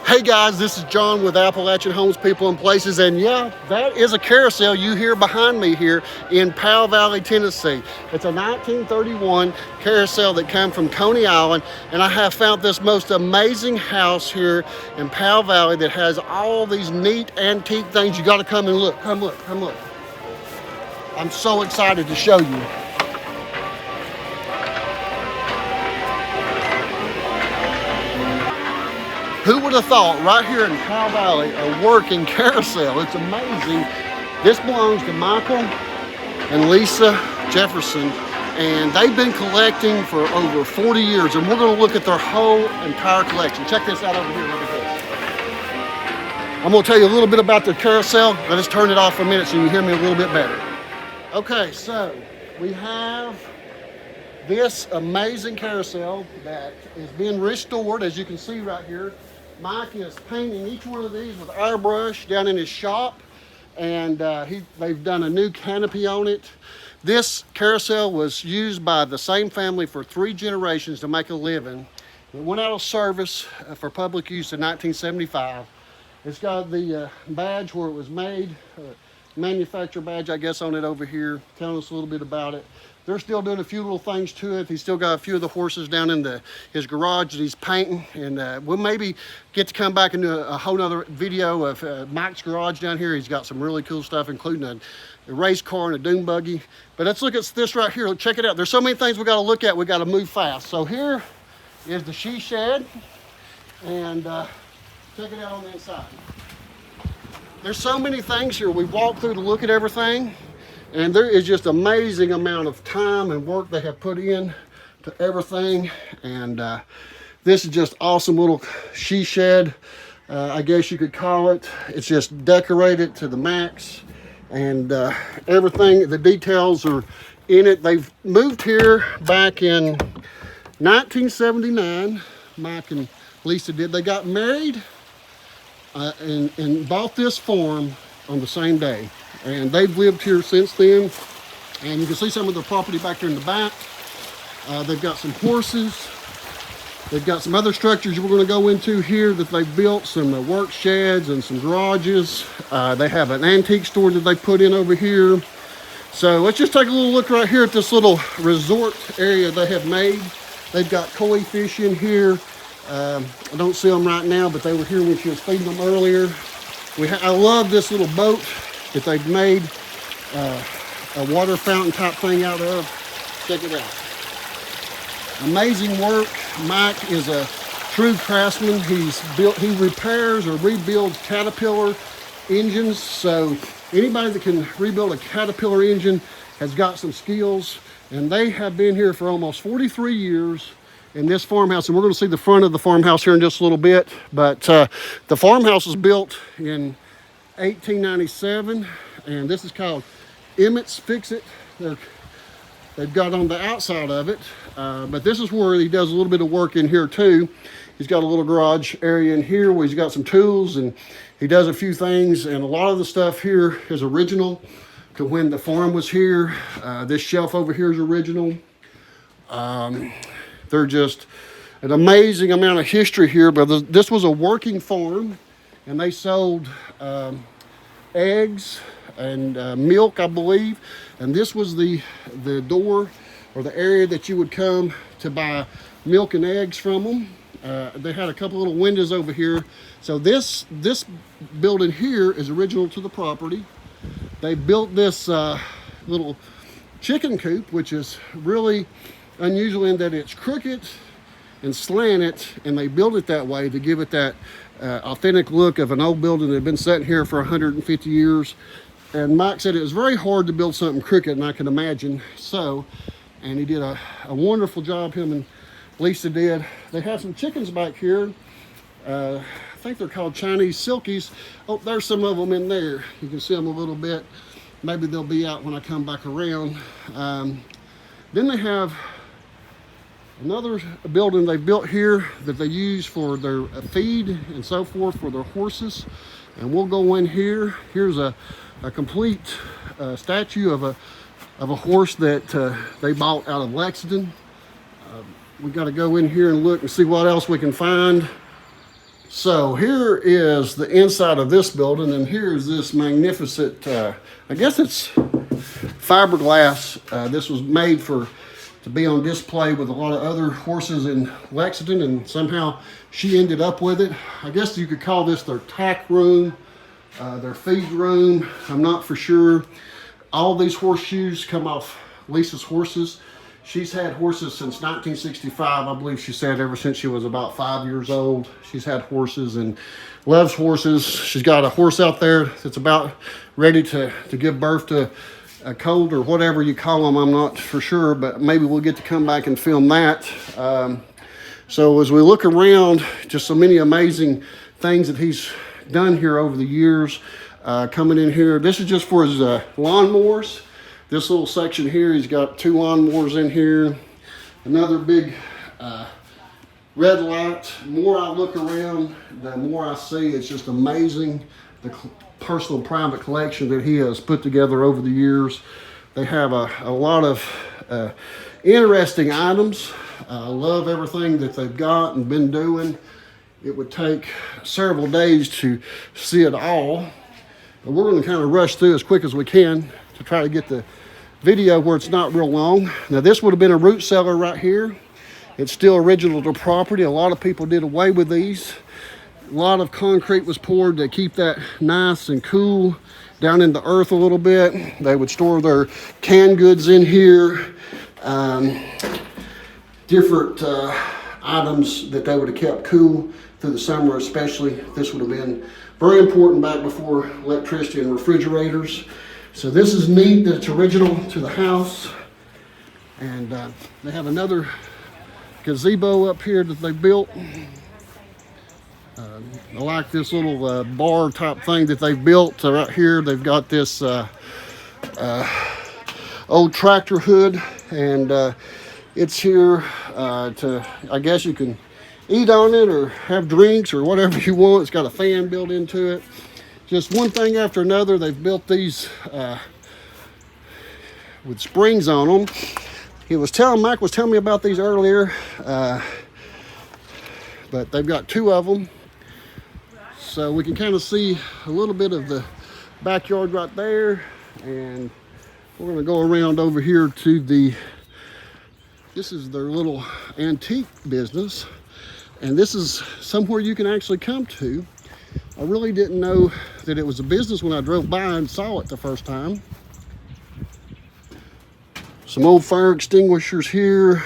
Hey guys, this is John with Appalachian Homes, People, and Places, and yeah, that is a carousel you hear behind me here in Powell Valley, Tennessee. It's a 1931 carousel that came from Coney Island, and I have found this most amazing house here in Powell Valley that has all these neat antique things. You got to come and look. Come look, come look. I'm so excited to show you. Who would have thought right here in Powell Valley a working carousel? It's amazing. This belongs to Michael and Lisa Jefferson, and they've been collecting for over 40 years, and we're going to look at their whole entire collection. Check this out over here. Look at this. I'm going to tell you a little bit about the carousel. Let us turn it off for a minute so you can hear me a little bit better. Okay, so we have this amazing carousel that is being restored, as you can see right here. Mike is painting each one of these with airbrush down in his shop, and they've done a new canopy on it. This carousel was used by the same family for 3 generations to make a living. It went out of service for public use in 1975. It's got the badge where it was made, manufacturer badge, I guess, on it over here, telling us a little bit about it. They're still doing a few little things to it. He's still got a few of the horses down in his garage that he's painting, and we'll maybe get to come back and do a whole nother video of Mike's garage down here. He's got some really cool stuff, including a race car and a dune buggy. But let's look at this right here. Check it out. There's so many things we got to look at. We got to move fast. So here is the she shed, and check it out on the inside. There's so many things here. We've walked through to look at everything, and there is just amazing amount of time and work they have put in to everything. And this is just awesome little she shed, I guess you could call it. It's just decorated to the max, and everything, the details are in it. They've moved here back in 1979. Mike and Lisa did. They got married and bought this farm on the same day. And they've lived here since then. And you can see some of their property back there in the back. They've got some horses. They've got some other structures we're going to go into here that they've built, some work sheds and some garages. They have an antique store that they put in over here. So let's just take a little look right here at this little resort area they have made. They've got koi fish in here. I don't see them right now, but they were here when she was feeding them earlier. I love this little boat that they've made a water fountain type thing out of. Check it out. Amazing work. Mike is a true craftsman. He repairs or rebuilds Caterpillar engines. So anybody that can rebuild a Caterpillar engine has got some skills. And they have been here for almost 43 years in this farmhouse. And we're going to see the front of the farmhouse here in just a little bit. But the farmhouse was built in 1897, and this is called Emmett's Fix-It. They've got on the outside of it, but this is where he does a little bit of work in here too. He's got a little garage area in here where he's got some tools, and he does a few things, and a lot of the stuff here is original to when the farm was here. This shelf over here is original. They're just an amazing amount of history here, but this was a working farm, and they sold eggs and milk, I believe. And this was the door or the area that you would come to buy milk and eggs from them. They had a couple little windows over here. So this building here is original to the property. They built this little chicken coop, which is really unusual in that it's crooked and slanted, and they built it that way to give it that authentic look of an old building that had been sitting here for 150 years. And Mike said it was very hard to build something crooked, and I can imagine so. And he did a wonderful job, him and Lisa did. They have some chickens back here. I think they're called Chinese silkies. Oh, there's some of them in there. You can see them a little bit. Maybe they'll be out when I come back around. Then they have another building they built here that they use for their feed and so forth for their horses. And we'll go in here. Here's a complete statue of a horse that they bought out of Lexington. We got to go in here and look and see what else we can find. So here is the inside of this building, and here's this magnificent, I guess it's fiberglass. This was made to be on display with a lot of other horses in Lexington, and somehow she ended up with it. I guess you could call this their tack room, their feed room. I'm not for sure. All these horseshoes come off Lisa's horses. She's had horses since 1965, I believe she said, ever since she was about 5 years old. She's had horses and loves horses. She's got a horse out there that's about ready to give birth to a colt or whatever you call them. I'm not for sure, but maybe we'll get to come back and film that. So as we look around, just so many amazing things that he's done here over the years. Coming in here, this is just for his lawnmowers. This little section here, he's got 2 lawnmowers in here. Another big red light. The more I look around, the more I see. It's just amazing, the personal private collection that he has put together over the years. They have a lot of interesting items. I love everything that they've got and been doing. It would take several days to see it all, but we're going to kind of rush through as quick as we can to try to get the video where it's not real long. Now this would have been a root cellar right here. It's still original to property. A lot of people did away with these. A lot of concrete was poured to keep that nice and cool down in the earth a little bit. They would store their canned goods in here. Different items that they would have kept cool through the summer especially. This would have been very important back before electricity and refrigerators. So this is neat that it's original to the house. And they have another gazebo up here that they built. I like this little bar type thing that they've built right here. They've got this old tractor hood, and it's here to, I guess you can eat on it or have drinks or whatever you want. It's got a fan built into it. Just one thing after another. They've built these with springs on them. Mike was telling me about these earlier, but they've got 2 of them. So we can kind of see a little bit of the backyard right there. And we're going to go around over here to this is their little antique business. And this is somewhere you can actually come to. I really didn't know that it was a business when I drove by and saw it the first time. Some old fire extinguishers here.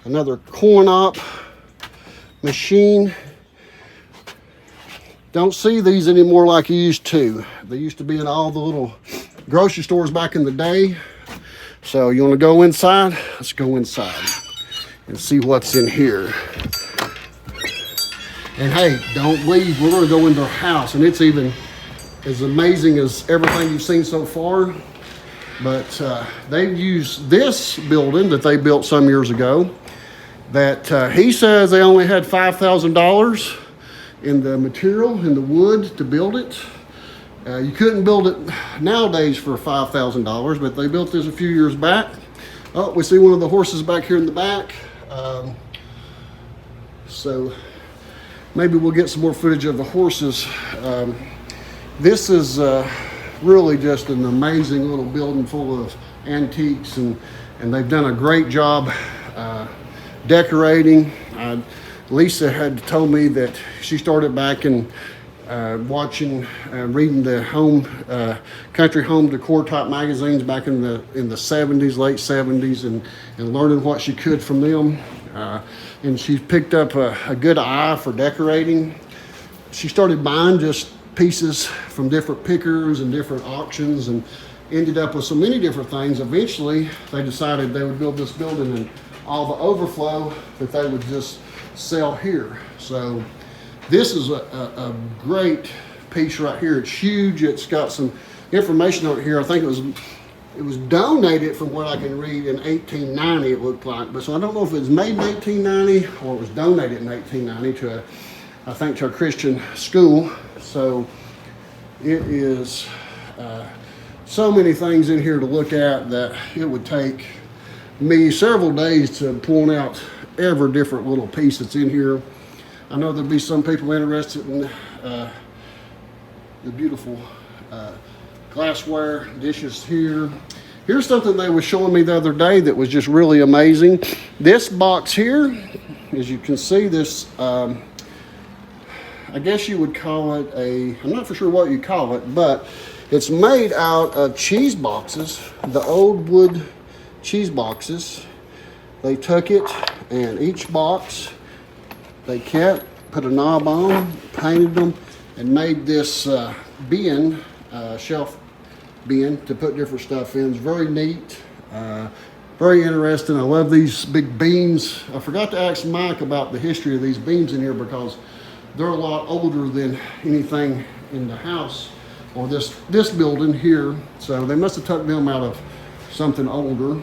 Another corn op machine. Don't see these anymore like you used to. They used to be in all the little grocery stores back in the day. So you want to go inside? Let's go inside and see what's in here. And hey, don't leave. We're going to go into our house, and it's even as amazing as everything you've seen so far. But they've used this building that they built some years ago that he says they only had $5,000 in the material, in the wood to build it. You couldn't build it nowadays for $5,000, but they built this a few years back. Oh, we see one of the horses back here in the back. So maybe we'll get some more footage of the horses. This is really just an amazing little building full of antiques, and they've done a great job decorating. Lisa had told me that she started back in reading the country home decor type magazines back in the 70s, late 70s, and learning what she could from them. And she picked up a good eye for decorating. She started buying just pieces from different pickers and different auctions, and ended up with so many different things. Eventually, they decided they would build this building, and all the overflow that they would just sell here. So this is a great piece right here. It's huge. It's got some information on it here. I think it was donated, from what I can read, in 1890, it looked like. But so I don't know if it was made in 1890 or it was donated in 1890 to a Christian school. So it is so many things in here to look at that it would take me several days to point out every different little piece that's in here. I know there'll be some people interested in the beautiful glassware dishes here. Here's something they were showing me the other day that was just really amazing. This box here, as you can see, this, I guess you would call it I'm not for sure what you call it, but it's made out of cheese boxes, the old wood cheese boxes. They took it, and each box they kept, put a knob on, painted them, and made this bin, shelf bin to put different stuff in. It's very neat, very interesting. I love these big beams. I forgot to ask Mike about the history of these beams in here because they're a lot older than anything in the house or this building here. So they must have took them out of something older.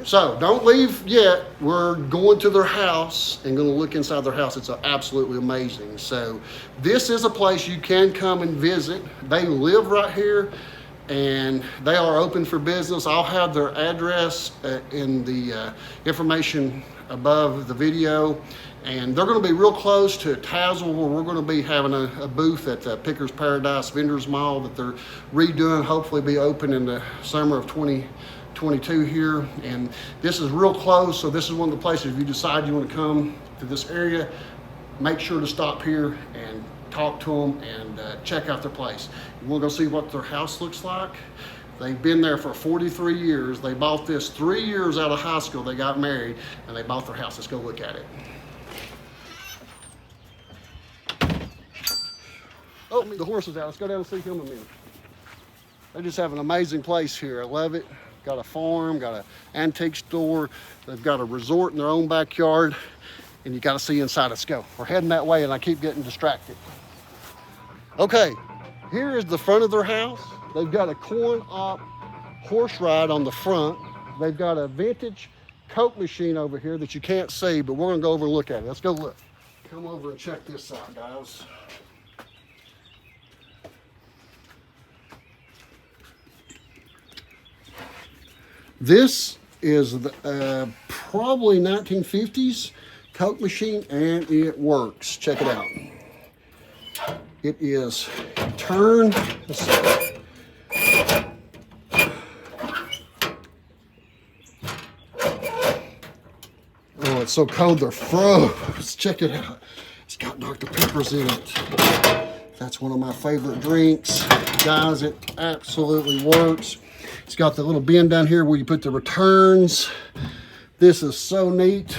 So don't leave yet. We're going to their house and going to look inside their house. It's absolutely amazing. So this is a place you can come and visit. They live right here and they are open for business. I'll have their address in the information above the video. And they're going to be real close to Tassel, where we're going to be having a booth at the Pickers Paradise Vendors Mall that they're redoing, hopefully be open in the summer of 2022 here. And this is real close, so this is one of the places if you decide you want to come to this area, make sure to stop here and talk to them and check out their place. You want to go see what their house looks like? They've been there for 43 years. They bought this 3 years out of high school. They got married and they bought their house. Let's go look at it. Oh, the horse is out. Let's go down and see him a minute. They just have an amazing place here. I love it. Got a farm, got an antique store. They've got a resort in their own backyard. And you got to see inside. Let's go. We're heading that way and I keep getting distracted. Okay, here is the front of their house. They've got a corn-op horse ride on the front. They've got a vintage Coke machine over here that you can't see, but we're gonna go over and look at it. Let's go look. Come over and check this out, guys. This is the, probably 1950s Coke machine, and it works. Check it out. It is turned. Let's see. Oh, it's so cold they're froze. Check it out. It's got Dr. Peppers in it. That's one of my favorite drinks. Guys, it absolutely works. It's got the little bin down here where you put the returns. This is so neat.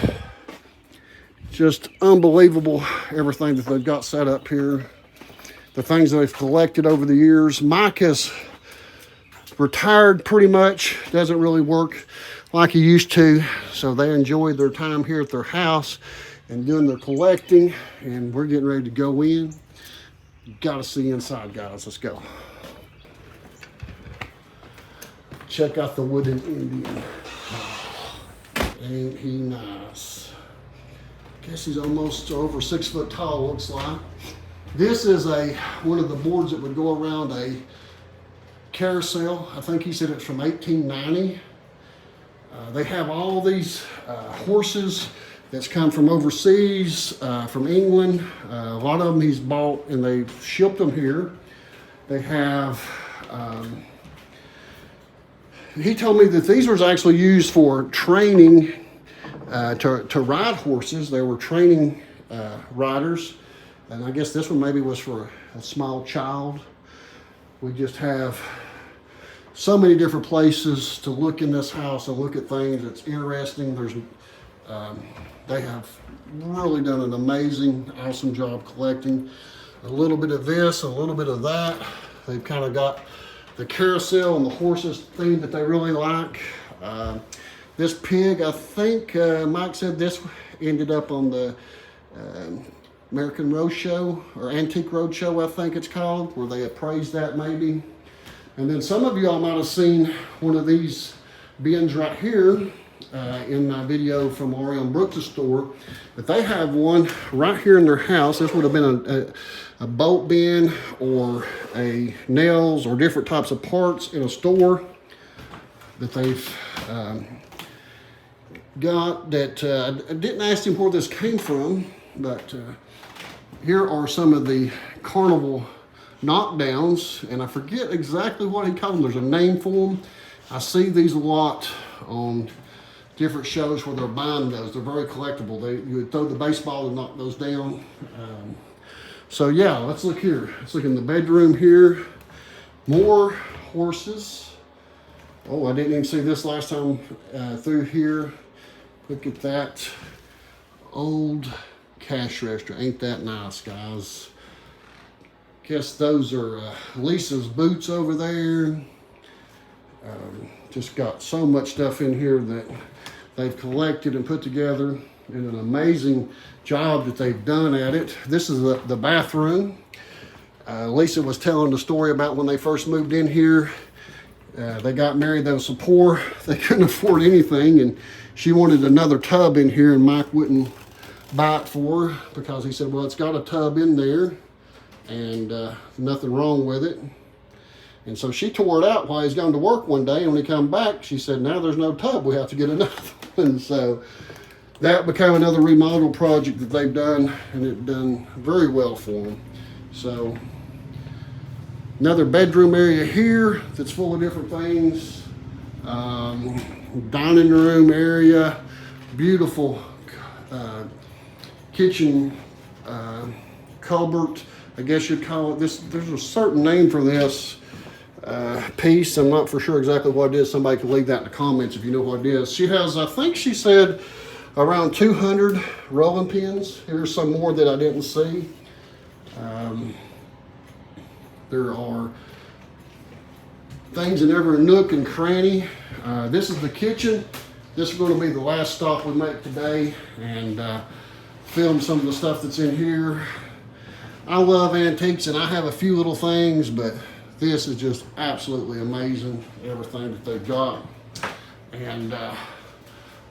Just unbelievable, everything that they've got set up here. The things they've collected over the years. Mike has retired pretty much, doesn't really work like he used to, so they enjoy their time here at their house and doing their collecting, and we're getting ready to go in. You gotta see inside, guys. Let's go. Check out the wooden Indian. Ain't he nice? Guess he's almost over 6 foot tall, looks like. This is one of the boards that would go around a carousel. I think he said it's from 1890. They have all these horses that's come from overseas, from England. A lot of them he's bought and they've shipped them here. They have, he told me that these were actually used for training to ride horses. They were training riders. And I guess this one maybe was for a small child. We just have so many different places to look in this house and look at things. It's interesting. They have really done an amazing, awesome job collecting. A little bit of this, a little bit of that. They've kind of got the carousel and the horses theme that they really like. This pig, I think Mike said this ended up on the American Roadshow, or Antique Roadshow, I think it's called, where they appraised that maybe. And then some of y'all might have seen one of these bins right here in my video from Orion Brooks' store. But they have one right here in their house. This would have been a bolt bin or a nails or different types of parts in a store that they've got that I didn't ask him where this came from. But here are some of the carnival knockdowns, and I forget exactly what he called them. There's a name for them. I see these a lot on different shows where they're buying those. They're very collectible. You would throw the baseball and knock those down. So yeah, let's look here. Let's look in the bedroom here. More horses. Oh, I didn't even see this last time through here. Look at that old cash register. Ain't that nice, guys? Guess those are Lisa's boots over there. Just got so much stuff in here that they've collected and put together, and an amazing job that they've done at it. This is the bathroom. Lisa was telling the story about when they first moved in here. They got married, they were so poor, they couldn't afford anything, and she wanted another tub in here, and Mike wouldn't buy it for her because he said, well, it's got a tub in there, and nothing wrong with it. And so she tore it out while he's gone to work one day, and when he come back, she said, now there's no tub, we have to get another one. So that became another remodel project that they've done, and it done very well for them. So another bedroom area here that's full of different things. Dining room area, beautiful kitchen cupboard, I guess you'd call it. There's a certain name for this piece. I'm not for sure exactly what it is. Somebody can leave that in the comments if you know what it is. She has, I think she said, around 200 rolling pins. Here's some more that I didn't see. There are things in every nook and cranny. This is the kitchen. This is going to be the last stop we make today, and film some of the stuff that's in here. I love antiques, and I have a few little things, but this is just absolutely amazing, everything that they've got. And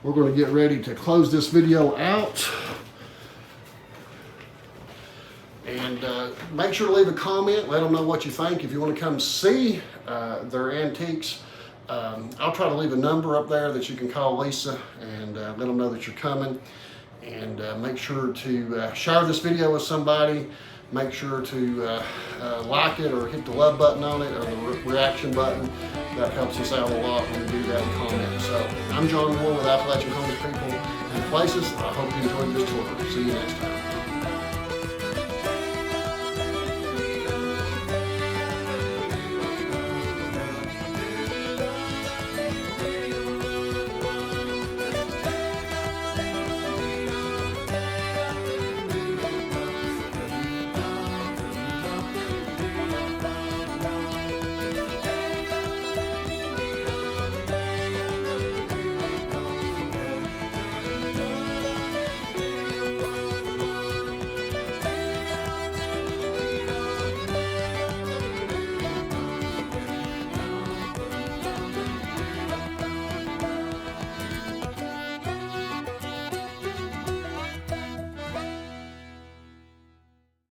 we're going to get ready to close this video out. And make sure to leave a comment. Let them know what you think. If you want to come see their antiques, I'll try to leave a number up there that you can call Lisa and let them know that you're coming. And make sure to share this video with somebody. Make sure to like it or hit the love button on it or the reaction button. That helps us out a lot when you do that in comments. So I'm John Moore with Appalachian Homes, People, and Places. I hope you enjoyed this tour. See you next time.